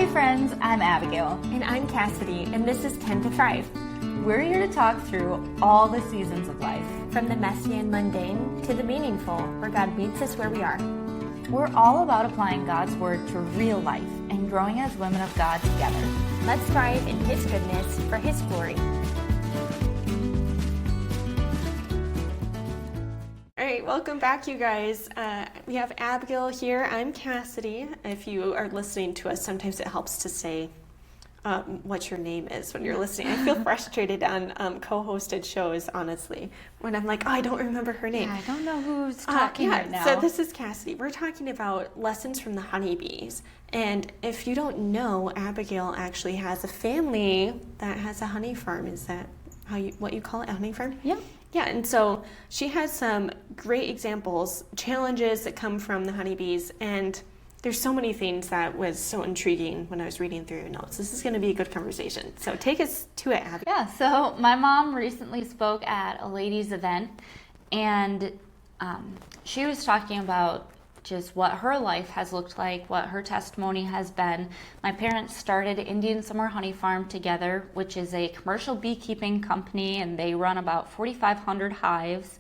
friends, I'm Abigail. And I'm Cassidy, and this is 10 to Thrive. We're here to talk through all the seasons of life. From the messy and mundane to the meaningful, where God meets us where we are. We're all about applying God's Word to real life and growing as women of God together. Let's thrive in His goodness for His glory. All right, welcome back, you guys. We have Abigail here. I'm Cassidy. If you are listening to us, sometimes it helps to say what your name is when you're listening. I feel frustrated on co-hosted shows, honestly, when I'm like, oh, I don't remember her name. Yeah, I don't know who's talking right now. So this is Cassidy. We're talking about lessons from the honeybees. And if you don't know, Abigail actually has a family that has a honey farm. Is that what you call it, a honey farm? Yeah. Yeah, and so she has some great examples, challenges that come from the honeybees, and there's so many things that was so intriguing when I was reading through your notes. This is going to be a good conversation. So take us to it, Abby. Yeah, so my mom recently spoke at a ladies' event, and she was talking about just what her life has looked like, what her testimony has been. My parents started Indian Summer Honey Farm together, which is a commercial beekeeping company, and they run about 4,500 hives.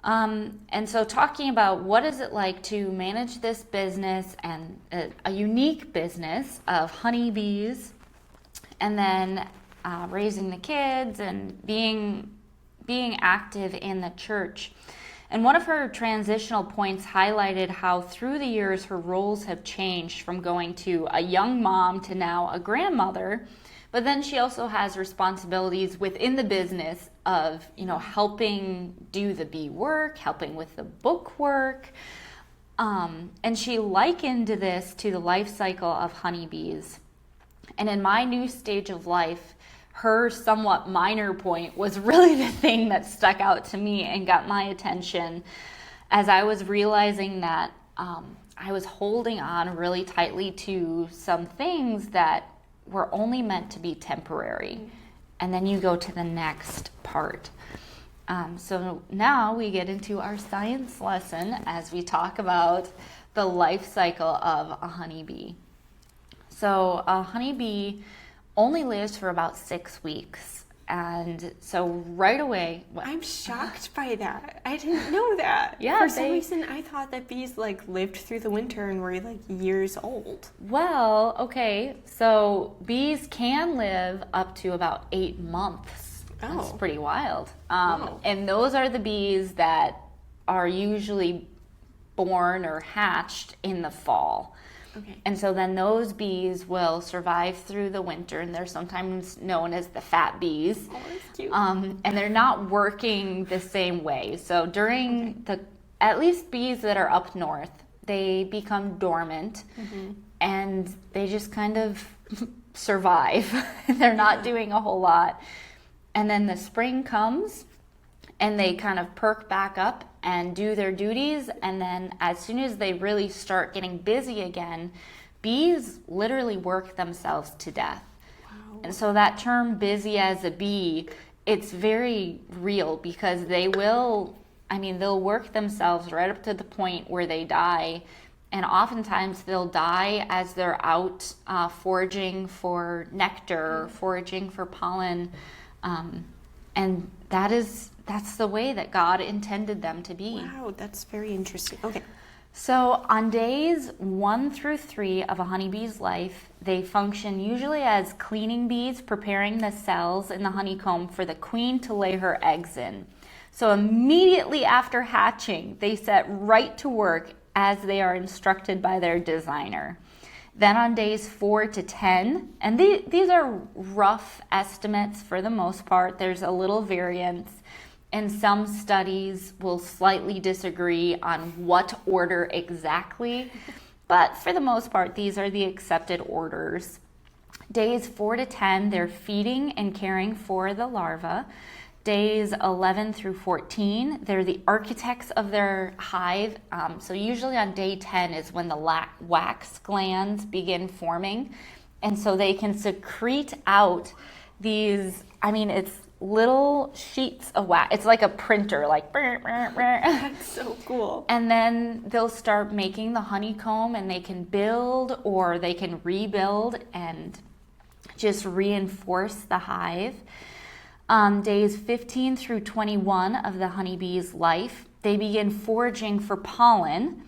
And so talking about what is it like to manage this business and a unique business of honeybees, and then raising the kids and being active in the church. And one of her transitional points highlighted how through the years her roles have changed from going to a young mom to now a grandmother. But then she also has responsibilities within the business of, helping do the bee work, helping with the book work. And she likened this to the life cycle of honeybees. And in my new stage of life, her somewhat minor point was really the thing that stuck out to me and got my attention as I was realizing that I was holding on really tightly to some things that were only meant to be temporary. And then you go to the next part. So now we get into our science lesson as we talk about the life cycle of a honeybee. So a honeybee only lives for about 6 weeks. And so right away... I'm shocked by that. I didn't know that. Yeah, For some reason, I thought that bees lived through the winter and were years old. Well, okay. So bees can live up to about 8 months. Oh. That's pretty wild. Wow. And those are the bees that are usually born or hatched in the fall. Okay. And so then those bees will survive through the winter, and they're sometimes known as the fat bees. Oh, that's cute. And they're not working the same way. So during at least bees that are up north, they become dormant, and they just kind of survive. They're not doing a whole lot. And then the spring comes, and they kind of perk back up and do their duties. And then as soon as they really start getting busy again, bees literally work themselves to death. Wow. And so that term busy as a bee, it's very real because they'll work themselves right up to the point where they die. And oftentimes they'll die as they're out foraging for nectar, foraging for pollen. And that's the way that God intended them to be. Wow, that's very interesting. Okay. So on days 1 through 3 of a honeybee's life, they function usually as cleaning bees, preparing the cells in the honeycomb for the queen to lay her eggs in. So immediately after hatching, they set right to work as they are instructed by their designer. Then on days 4 to 10, and these are rough estimates for the most part, there's a little variance, and some studies will slightly disagree on what order exactly, but for the most part, these are the accepted orders. Days 4 to 10, they're feeding and caring for the larva. Days 11 through 14, they're the architects of their hive. So usually on day 10 is when the wax glands begin forming. And so they can secrete out these, little sheets of wax. It's like a printer, like That's so cool. and then they'll start making the honeycomb, and they can build or they can rebuild and just reinforce the hive. Days 15 through 21 of the honeybee's life, they begin foraging for pollen.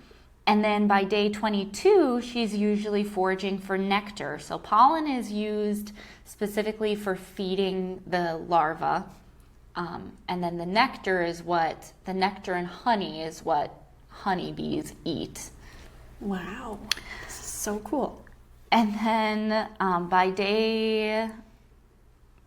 And then by day 22, she's usually foraging for nectar. So pollen is used specifically for feeding the larva. And then the nectar and honey is what honeybees eat. Wow, this is so cool. And then by day,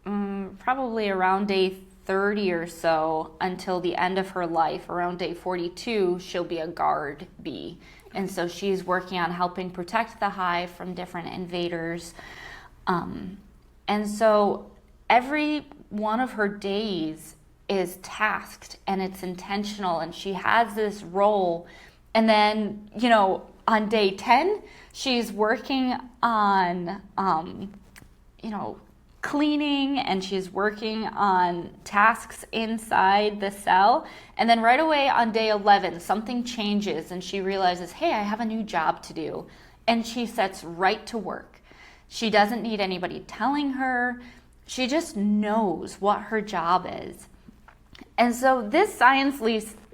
probably around day 30 or so, until the end of her life, around day 42, she'll be a guard bee. And so she's working on helping protect the hive from different invaders. And so every one of her days is tasked and it's intentional, and she has this role. And then, on day 10, she's working on, cleaning, and she's working on tasks inside the cell. And then right away on day 11, something changes and she realizes, hey, I have a new job to do. And she sets right to work. She doesn't need anybody telling her. She just knows what her job is. And so this science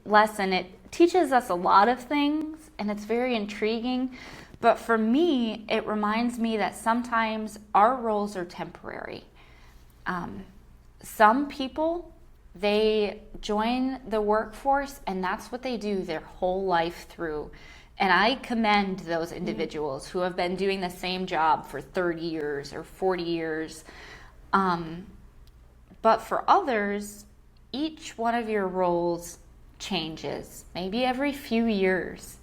lesson, it teaches us a lot of things, and it's very intriguing. But for me, it reminds me that sometimes our roles are temporary. Some people, they join the workforce and that's what they do their whole life through. And I commend those individuals who have been doing the same job for 30 years or 40 years. But for others, each one of your roles changes, maybe every few years.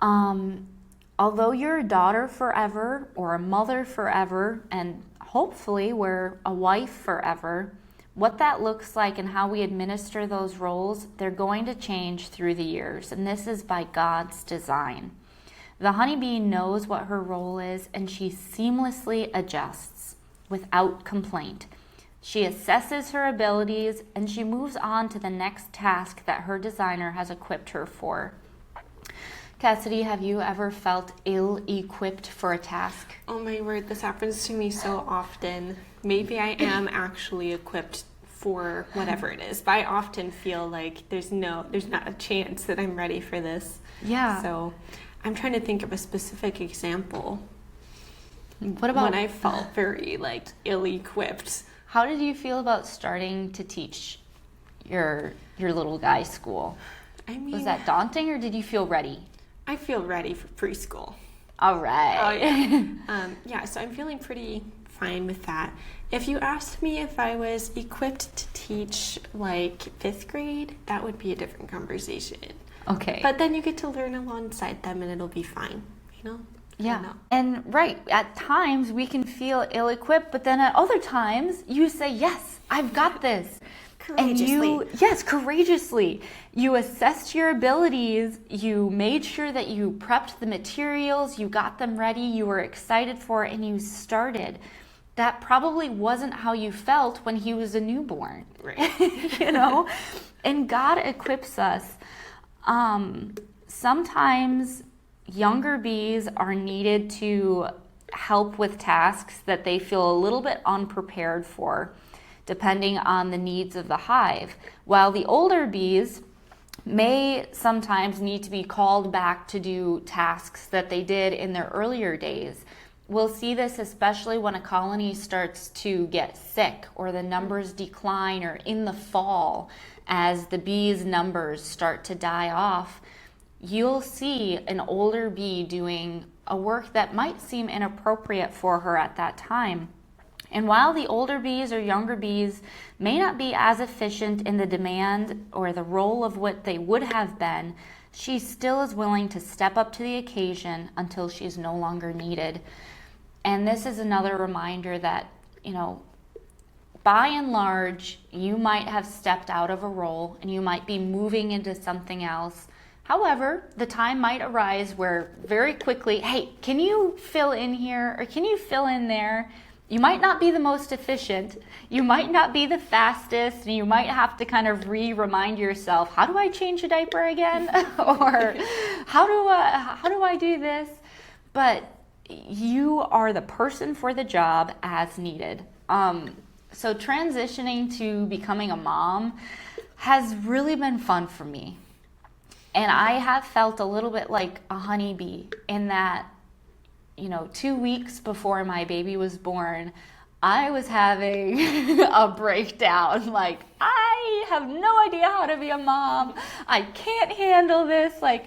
Although you're a daughter forever or a mother forever, and hopefully we're a wife forever, what that looks like and how we administer those roles, they're going to change through the years, and this is by God's design. The honeybee knows what her role is, and she seamlessly adjusts without complaint. She assesses her abilities, and she moves on to the next task that her designer has equipped her for. Cassidy, have you ever felt ill-equipped for a task? Oh my word, this happens to me so often. Maybe I am actually equipped for whatever it is, but I often feel like there's not a chance that I'm ready for this. Yeah. So I'm trying to think of a specific example. What about when I felt very ill-equipped? How did you feel about starting to teach your little guy school? I mean, was that daunting, or did you feel ready? I feel ready for preschool. All right. Oh yeah. Yeah, so I'm feeling pretty fine with that. If you asked me if I was equipped to teach 5th grade, that would be a different conversation. Okay. But then you get to learn alongside them and it'll be fine, Yeah. And right, at times we can feel ill-equipped, but then at other times you say, yes, I've got this. Courageously. And courageously. You assessed your abilities, you made sure that you prepped the materials, you got them ready, you were excited for it, and you started. That probably wasn't how you felt when he was a newborn. Right. And God equips us. Sometimes younger bees are needed to help with tasks that they feel a little bit unprepared for, depending on the needs of the hive. While the older bees may sometimes need to be called back to do tasks that they did in their earlier days. We'll see this especially when a colony starts to get sick or the numbers decline, or in the fall as the bees' numbers start to die off. You'll see an older bee doing a work that might seem inappropriate for her at that time. And while the older bees or younger bees may not be as efficient in the demand or the role of what they would have been, she still is willing to step up to the occasion until she's no longer needed. And this is another reminder that, by and large, you might have stepped out of a role and you might be moving into something else. However, the time might arise where very quickly, hey, can you fill in here or can you fill in there? you might not be the most efficient, you might not be the fastest, and you might have to kind of remind yourself, how do I change a diaper again? Or how do I do this? But you are the person for the job as needed. So transitioning to becoming a mom has really been fun for me. And I have felt a little bit like a honeybee in that, 2 weeks before my baby was born, I was having a breakdown. Like, I have no idea how to be a mom. I can't handle this. Like,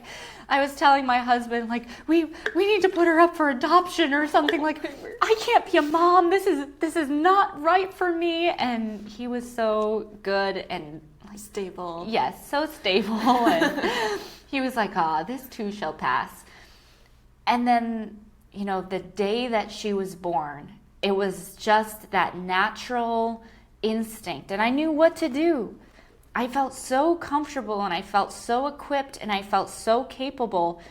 I was telling my husband, like, we need to put her up for adoption or something. Like, I can't be a mom. This is not right for me. And he was so good and stable. Yes, so stable. And he was like, this too shall pass. And then, the day that she was born, it was just that natural instinct. And I knew what to do. I felt so comfortable and I felt so equipped and I felt so capable,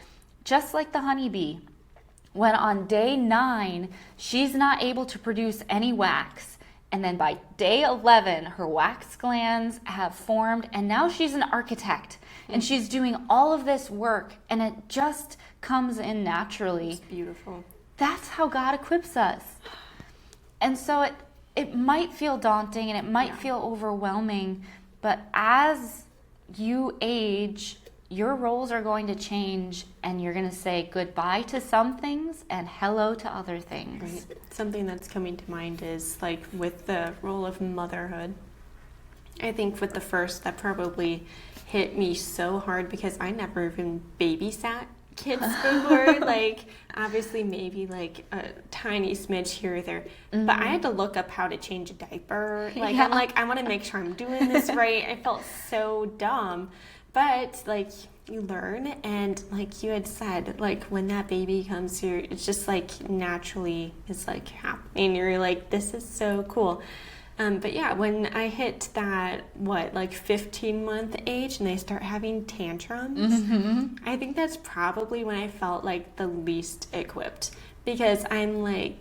just like the honeybee. When on day 9, she's not able to produce any wax. And then by day 11, her wax glands have formed and now she's an architect and she's doing all of this work and it just comes in naturally. It's beautiful. That's how God equips us. And so it might feel daunting and it might feel overwhelming, but as you age, your roles are going to change and you're going to say goodbye to some things and hello to other things. Right. Something that's coming to mind is like with the role of motherhood. I think with the first, that probably hit me so hard because I never even babysat kids before. Like, obviously maybe like a tiny smidge here or there, but I had to look up how to change a diaper. Like, I'm like, I want to make sure I'm doing this right. I felt so dumb, but like you learn, and like you had said, like when that baby comes here, it's just like naturally is like happening. You're like, this is so cool. But yeah, when I hit that, 15-month age and they start having tantrums, I think that's probably when I felt like the least equipped because I'm like,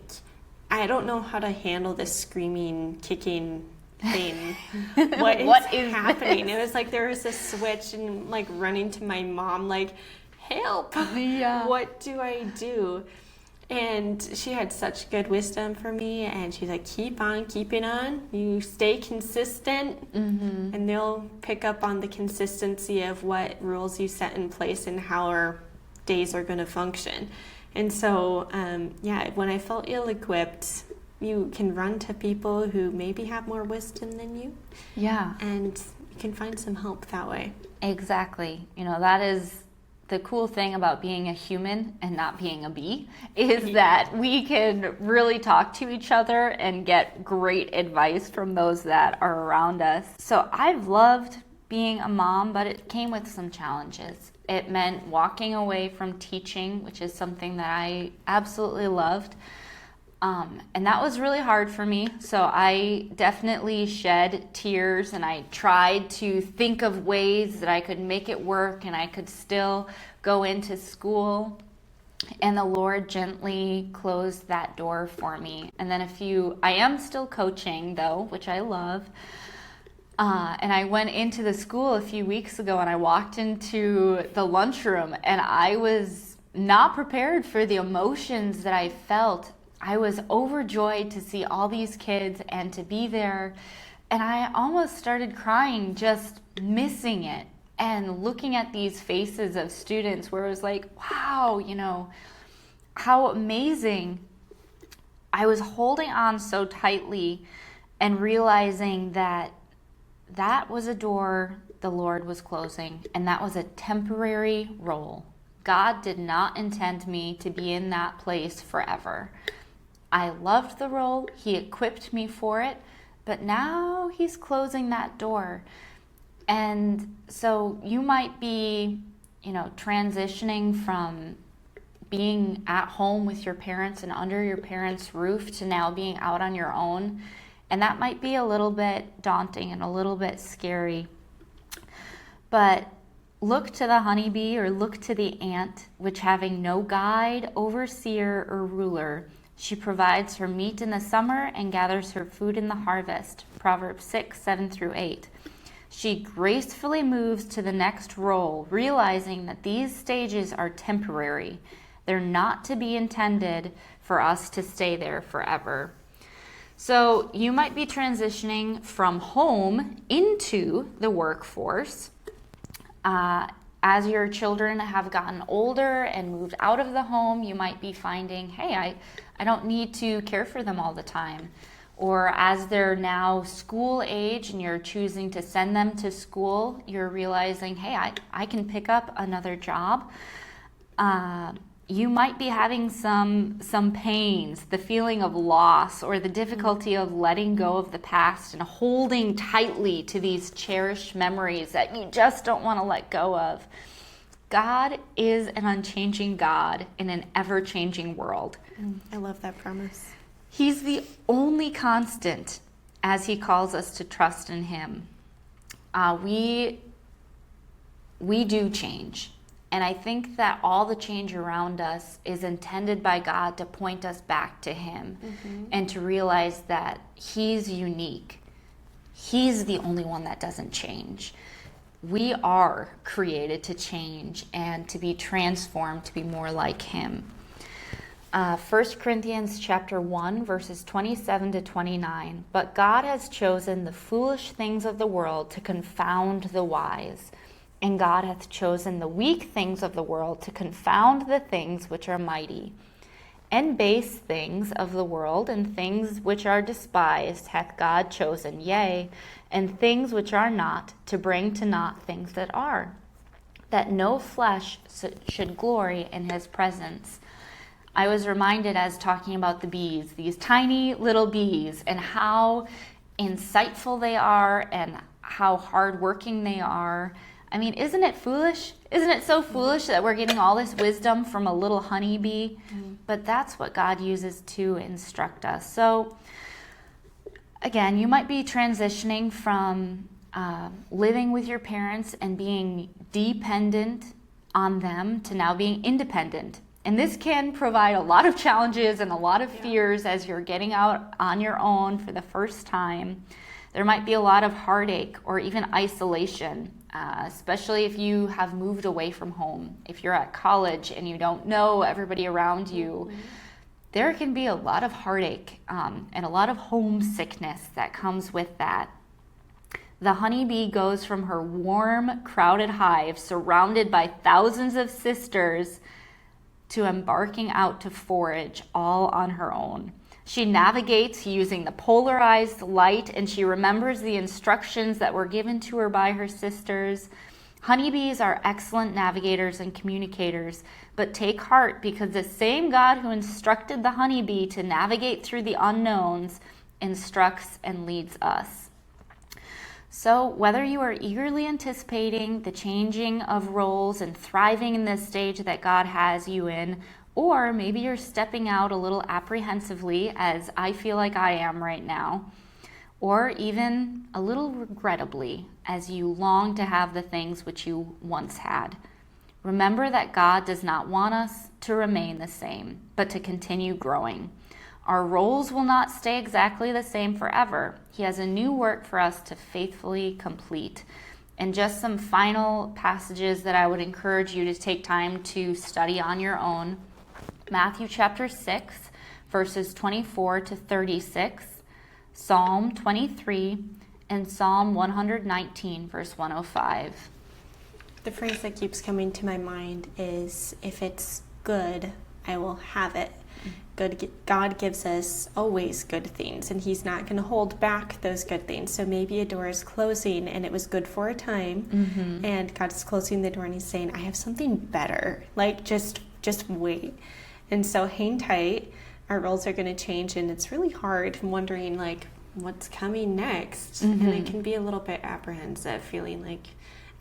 I don't know how to handle this screaming, kicking thing. What is happening? It was like there was a switch and like running to my mom, like, help! Yeah. What do I do? And she had such good wisdom for me, and she's like, keep on keeping on. You stay consistent, and they'll pick up on the consistency of what rules you set in place and how our days are going to function. And so, when I felt ill-equipped, you can run to people who maybe have more wisdom than you. Yeah. And you can find some help that way. Exactly. That is the cool thing about being a human and not being a bee is that we can really talk to each other and get great advice from those that are around us. So I've loved being a mom, but it came with some challenges. It meant walking away from teaching, which is something that I absolutely loved. And that was really hard for me. So I definitely shed tears and I tried to think of ways that I could make it work and I could still go into school. And the Lord gently closed that door for me. And then I am still coaching though, which I love. And I went into the school a few weeks ago and I walked into the lunchroom and I was not prepared for the emotions that I felt. I was overjoyed to see all these kids and to be there. And I almost started crying, just missing it and looking at these faces of students where it was like, wow, how amazing. I was holding on so tightly and realizing that was a door the Lord was closing, and that was a temporary role. God did not intend me to be in that place forever. I loved the role, He equipped me for it, but now He's closing that door. And so you might be, transitioning from being at home with your parents and under your parents' roof to now being out on your own. And that might be a little bit daunting and a little bit scary. But look to the honeybee or look to the ant, which having no guide, overseer, or ruler, She provides her meat in the summer and gathers her food in the harvest. Proverbs 6:7-8. She gracefully moves to the next role, realizing that these stages are temporary. They're not to be intended for us to stay there forever. So you might be transitioning from home into the workforce. As your children have gotten older and moved out of the home, you might be finding, hey, I don't need to care for them all the time. Or as they're now school age and you're choosing to send them to school, you're realizing, hey, I can pick up another job. You might be having some pains, the feeling of loss or the difficulty of letting go of the past and holding tightly to these cherished memories that you just don't want to let go of. God is an unchanging God in an ever-changing world. I love that promise. He's the only constant as he calls us to trust in him. We do change. And I think that all the change around us is intended by God to point us back to him and to realize that he's unique. He's the only one that doesn't change. We are created to change and to be transformed to be more like him. 1 Corinthians chapter 1, verses 27-29. But God has chosen the foolish things of the world to confound the wise. And God hath chosen the weak things of the world to confound the things which are mighty. And base things of the world and things which are despised hath God chosen, yea, and things which are not, to bring to naught things that are, that no flesh should glory in his presence. I was reminded as talking about the bees, these tiny little bees, and how insightful they are and how hardworking they are. I mean, isn't it foolish? Isn't it so foolish that we're getting all this wisdom from a little honeybee? But that's what God uses to instruct us. So, again, you might be transitioning from living with your parents and being dependent on them to now being independent. And this can provide a lot of challenges and a lot of fears as you're getting out on your own for the first time. There might be a lot of heartache or even isolation, especially if you have moved away from home. If you're at college and you don't know everybody around you, there can be a lot of heartache and a lot of homesickness that comes with that. The honeybee goes from her warm, crowded hive, surrounded by thousands of sisters, to embarking out to forage all on her own. She navigates using the polarized light, and she remembers the instructions that were given to her by her sisters. Honeybees are excellent navigators and communicators, but take heart, because the same God who instructed the honeybee to navigate through the unknowns instructs and leads us. So whether you are eagerly anticipating the changing of roles and thriving in this stage that God has you in, or maybe you're stepping out a little apprehensively, as I feel like I am right now, or even a little regrettably, as you long to have the things which you once had. Remember that God does not want us to remain the same, but to continue growing. Our roles will not stay exactly the same forever. He has a new work for us to faithfully complete. And just some final passages that I would encourage you to take time to study on your own. Matthew chapter 6, verses 24-36, Psalm 23, and Psalm 119, verse 105. The phrase that keeps coming to my mind is, if it's good, I will have it. God gives us always good things, and he's not going to hold back those good things. So maybe a door is closing and it was good for a time, and God is closing the door and he's saying, I have something better. Like, just wait. And so hang tight. Our roles are going to change, and it's really hard wondering, like, what's coming next. And it can be a little bit apprehensive, feeling like,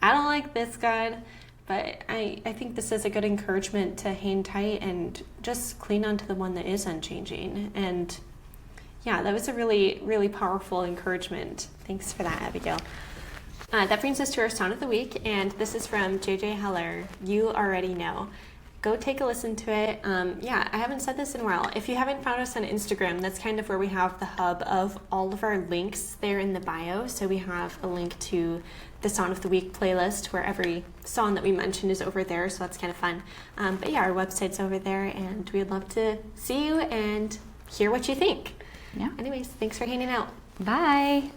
I don't like this, God. But I think this is a good encouragement to hang tight and just cling on to the one that is unchanging. And yeah, that was a really, really powerful encouragement. Thanks for that, Abigail. That brings us to our Sound of the Week, and this is from J.J. Heller. You already know. go take a listen to it. Yeah, I haven't said this in a while. If you haven't found us on Instagram, that's kind of where we have the hub of all of our links there in the bio. So we have a link to the Song of the Week playlist where every song that we mentioned is over there. So that's kind of fun. But yeah, our website's over there, and we'd love to see you and hear what you think. Yeah. Anyways, thanks for hanging out. Bye.